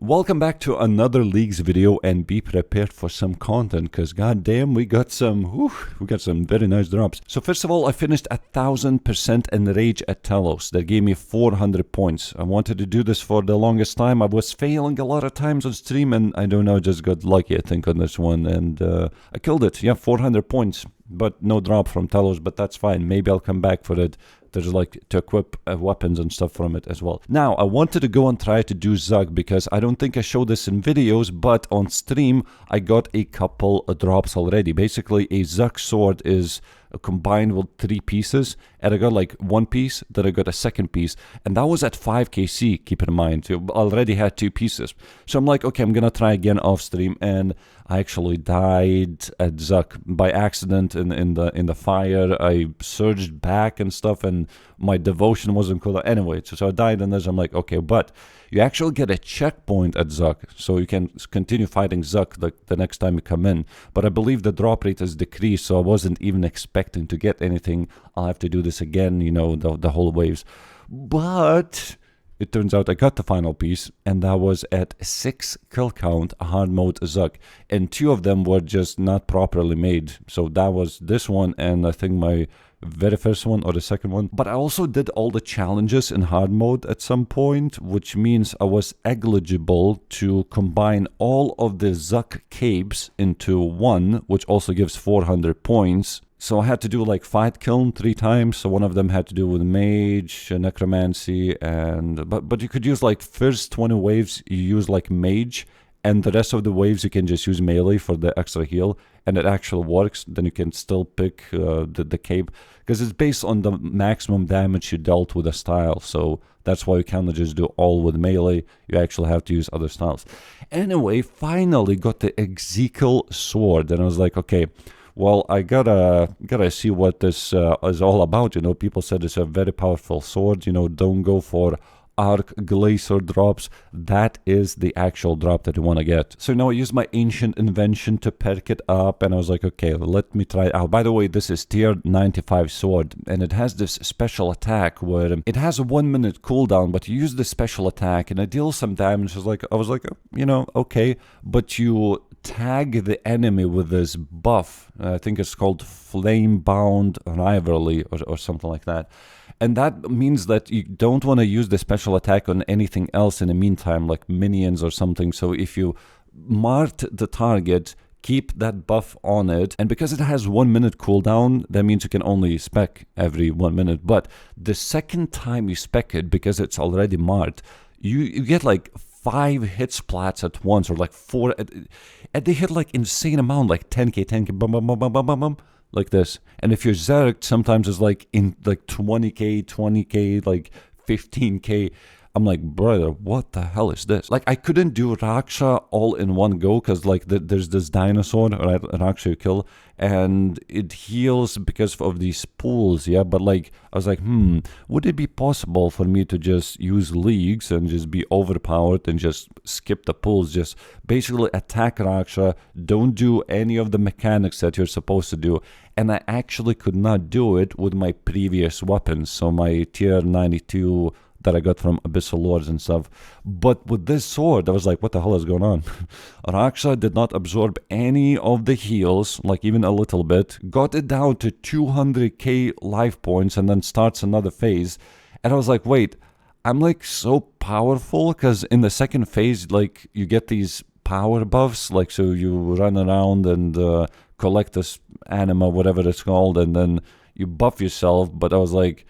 Welcome back to another Leagues video, and be prepared for some content because goddamn we got some very nice drops. So first of all, I finished 1000% enrage at Telos. That gave me 400 points. I wanted to do this for the longest time. I was failing a lot of times on stream, and I don't know, just got lucky I think on this one, and I killed it. Yeah, 400 points, but no drop from Telos, but that's fine. Maybe I'll come back for it. There's like to equip weapons and stuff from it as well. Now, I wanted to go and try to do Zekkil because I don't think I showed this in videos, but on stream, I got a couple of drops already. Basically, a Zekkil sword is combined with 3 pieces, and I got like 1 piece, then I got a second piece, and that was at 5kc, keep in mind. You already had 2 pieces. So I'm like, okay, I'm gonna try again off stream, and I actually died at Zekkil by accident in the fire. I surged back and stuff, and my devotion wasn't cool. Anyway, so I died in this. I'm like, okay, but you actually get a checkpoint at Zekkil, so you can continue fighting Zekkil the next time you come in. But I believe the drop rate is decreased, so I wasn't even expecting to get anything. I'll have to do this again, you know, the whole waves. But it turns out I got the final piece, and that was at 6 kill count, a hard mode Zekkil, and 2 of them were just not properly made. So that was this one, and I think my very first one or the second one. But I also did all the challenges in hard mode at some point, which means I was eligible to combine all of the Zekkil caves into one, which also gives 400 points. So I had to do like fight kiln 3 times. So one of them had to do with mage, necromancy, and but you could use like first 20 waves you use like mage, and the rest of the waves you can just use melee for the extra heal, and it actually works. Then you can still pick the cave because it's based on the maximum damage you dealt with a style. So that's why you cannot just do all with melee. You actually have to use other styles. Anyway, finally got the Zekkil sword, and I was like, okay, well, I gotta see what this is all about. You know, people said it's a very powerful sword. You know, don't go for arc glacier drops. That is the actual drop that you want to get. So now I used my ancient invention to perk it up, and I was like, okay, let me try it out. By the way, this is tier 95 sword, and it has this special attack where it has a 1 minute cooldown, but you use the special attack and it deals some damage. I was like, you know, okay, but you tag the enemy with this buff. I think it's called Flame Bound Rivalry or something like that. And that means that you don't want to use the special attack on anything else in the meantime, like minions or something. So if you marked the target, keep that buff on it. And because it has 1 minute cooldown, that means you can only spec every 1 minute. But the second time you spec it, because it's already marked, you get like 5 hit splats at once, or like 4, and they hit like insane amount, like 10k, bum, bum, bum, bum, bum, bum, bum, like this. And if you're Zekkil, sometimes it's like in like 20k, like 15k. I'm like, brother, what the hell is this? Like, I couldn't do Raksha all in one go because like there's this dinosaur, right, Raksha you kill, and it heals because of these pools, yeah. But like, I was like, would it be possible for me to just use leagues and just be overpowered and just skip the pools, just basically attack Raksha, don't do any of the mechanics that you're supposed to do? And I actually could not do it with my previous weapons, so my tier 92 that I got from Abyssal Lords and stuff. But with this sword, I was like, what the hell is going on? Raksha did not absorb any of the heals, like even a little bit, got it down to 200k life points, and then starts another phase. And I was like, wait, I'm like so powerful, because in the second phase, like you get these power buffs, like so you run around and collect this anima, whatever it's called, and then you buff yourself. But I was like,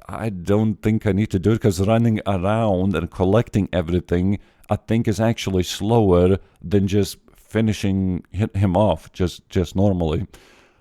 I don't think I need to do it, because running around and collecting everything, I think is actually slower than just finishing him off just normally,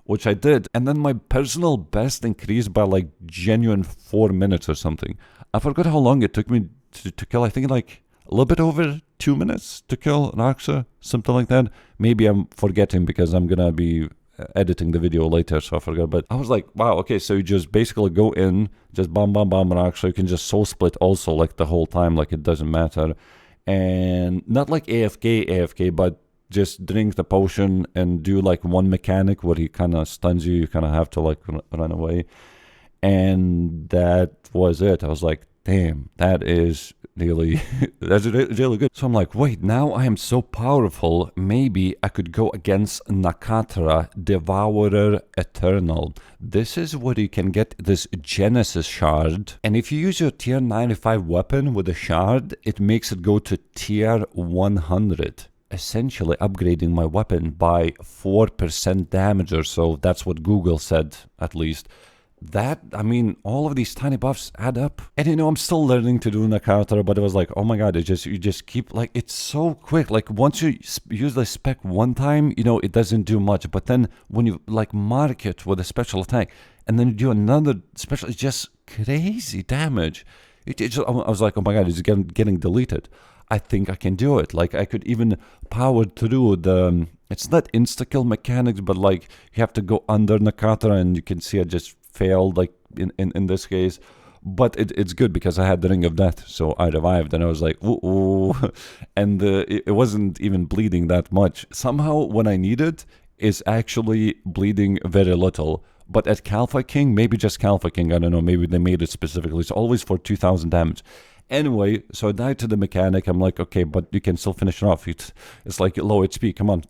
which I did. And then my personal best increased by like genuine 4 minutes or something. I forgot how long it took me to kill. I think like a little bit over 2 minutes to kill Raksha, something like that. Maybe I'm forgetting because I'm gonna be editing the video later, so I forgot. But I was like, wow, okay, so you just basically go in, just bam Raksha. You can just soul split also like the whole time, like it doesn't matter. And not like AFK, but just drink the potion and do like one mechanic where he kind of stuns you. You kind of have to like run away. And that was it. I was like, damn, that is really, that's really good. So I'm like, wait, now I am so powerful, maybe I could go against Nakatra, Devourer Eternal. This is where you can get this Genesis shard, and if you use your tier 95 weapon with a shard, it makes it go to tier 100. Essentially upgrading my weapon by 4% damage or so. That's what Google said, at least. That, I mean, all of these tiny buffs add up. And you know, I'm still learning to do Nakatra, but it was like, oh my god, you just keep, like, it's so quick. Like, once you use the spec one time, you know, it doesn't do much. But then when you, like, mark it with a special attack, and then you do another special, it's just crazy damage. I was like, oh my god, it's getting deleted. I think I can do it. Like, I could even power through the, it's not insta-kill mechanics, but like, you have to go under Nakatra, and you can see I just failed, like in this case. But it's good because I had the Ring of Death, so I revived, and I was like, ooh, and it wasn't even bleeding that much. Somehow, when I need it, it's actually bleeding very little. But at Kalfa King, maybe just Kalfa King, I don't know, maybe they made it specifically. It's always for 2000 damage. Anyway, so I died to the mechanic. I'm like, okay, but you can still finish it off. It's like low HP. Come on.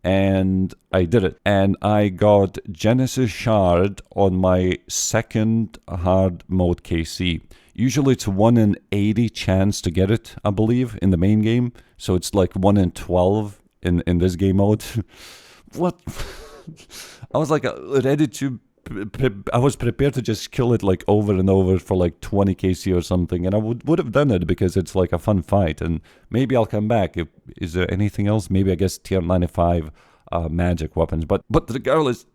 And I did it. And I got Genesis Shard on my second hard mode KC. Usually it's 1 in 80 chance to get it, I believe, in the main game. So it's like 1 in 12 in this game mode. What? I was like ready to... I was prepared to just kill it like over and over for like 20 KC or something, and I would have done it because it's like a fun fight, and maybe I'll come back. Is there anything else? Maybe I guess tier 95 magic weapons, but regardless,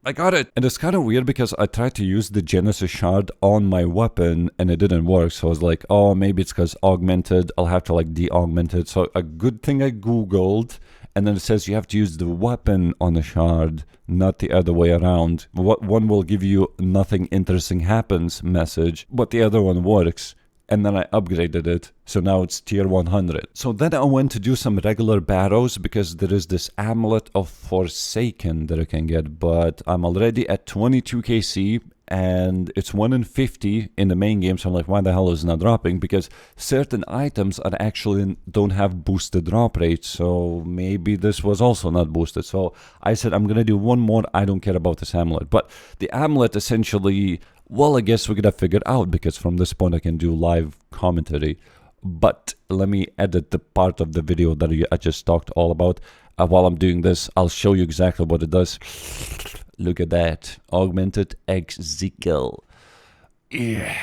I got it. And it's kind of weird because I tried to use the Genesis Shard on my weapon and it didn't work, so I was like, oh, maybe it's because augmented, I'll have to like de-augment it. So a good thing I googled, and then it says you have to use the weapon on the shard, not the other way around. One will give you nothing interesting happens message, but the other one works. And then I upgraded it, so now it's tier 100. So then I went to do some regular Barrows because there is this amulet of Forsaken that I can get, but I'm already at 22 KC, and it's 1 in 50 in the main game, so I'm like, why the hell is it not dropping? Because certain items are actually don't have boosted drop rates, so maybe this was also not boosted. So I said, I'm gonna do one more, I don't care about this amulet. But the amulet essentially, well, I guess we're gonna figure it out, because from this point I can do live commentary. But let me edit the part of the video that I just talked all about. While I'm doing this, I'll show you exactly what it does. Look at that. Augmented X Zekkil. Yeah.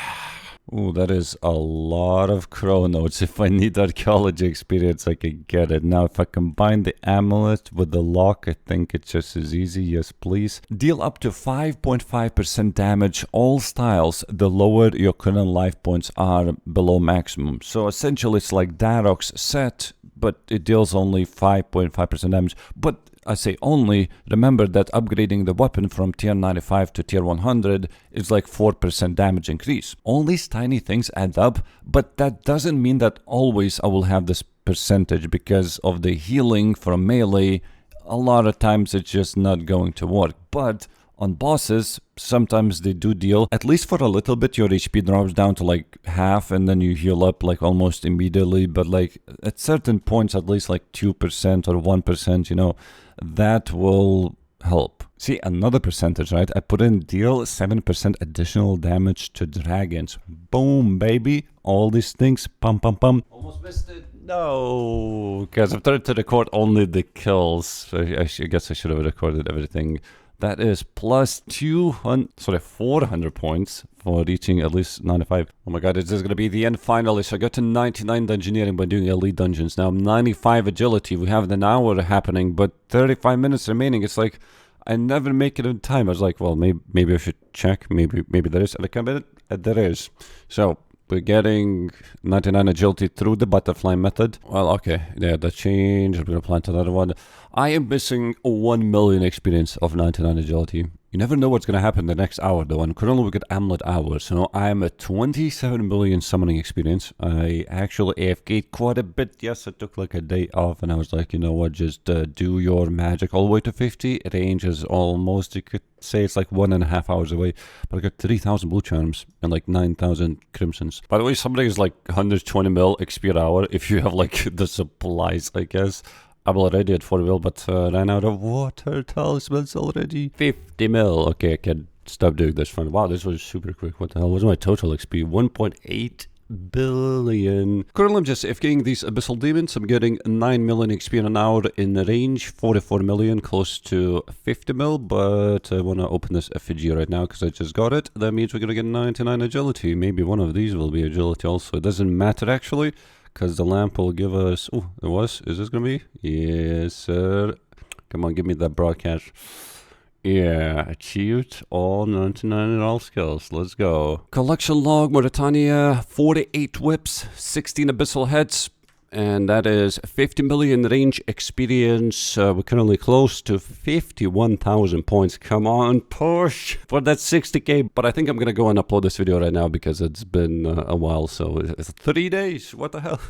Ooh, that is a lot of chronodes. If I need archaeology experience, I can get it. Now, if I combine the amulet with the lock, I think it's just as easy. Yes, please. Deal up to 5.5% damage, all styles, the lower your current life points are below maximum. So essentially, it's like Darok's set, but it deals only 5.5% damage. But I say only, remember that upgrading the weapon from tier 95 to tier 100 is like 4% damage increase. All these tiny things add up, but that doesn't mean that always I will have this percentage, because of the healing from melee. A lot of times it's just not going to work. But on bosses, sometimes they do deal, at least for a little bit, your HP drops down to like half, and then you heal up like almost immediately. But like at certain points, at least like 2% or 1%, you know, that will help. See, another percentage, right? I put in deal 7% additional damage to dragons. Boom, baby. All these things. Pum, pum, pum. Almost missed it. No, because I've tried to record only the kills. So I guess I should have recorded everything. That is plus 400 points for reaching at least 95. Oh my god, is this going to be the end finally? So I got to 99 dungeoneering by doing elite dungeons. Now I'm 95 agility. We have an hour happening, but 35 minutes remaining. It's like I never make it in time. I was like, well, maybe I should check. Maybe there is. And I come in, there is. So we're getting 99 agility through the butterfly method. Well, okay, yeah, that changed. I'm going to plant another one. I am missing 1 million experience of 99 agility. You never know what's going to happen the next hour, though, and currently we got amulet hours, so I'm at 27 million summoning experience. I actually AFK'd quite a bit. Yes, I took like a day off, and I was like, you know what, just do your magic all the way to 50. Range is almost, you could say it's like 1.5 hours away, but I got 3,000 blue charms and like 9,000 crimsons. By the way, something is like 120 mil XP per hour if you have like the supplies, I guess. I'm already at 40 mil, but ran out of water talismans already. 50 mil. Okay, I can stop doing this fun. Wow, this was super quick. What the hell was my total XP? 1.8 billion. Currently, I'm just FKing these abyssal demons. I'm getting 9 million XP an hour in the range, 44 million, close to 50 mil. But I want to open this effigy right now because I just got it. That means we're going to get 99 agility. Maybe one of these will be agility also. It doesn't matter actually, because the lamp will give us... Oh, it was? Is this going to be? Yes, sir. Come on, give me that broadcast. Yeah, achieved all 99 in all skills. Let's go. Collection log, Mauritania, 48 whips, 16 abyssal heads, and that is 50 million range experience. We're currently close to 51,000 points. Come on, push for that 60k. But I think I'm going to go and upload this video right now because it's been a while, so it's 3 days. What the hell?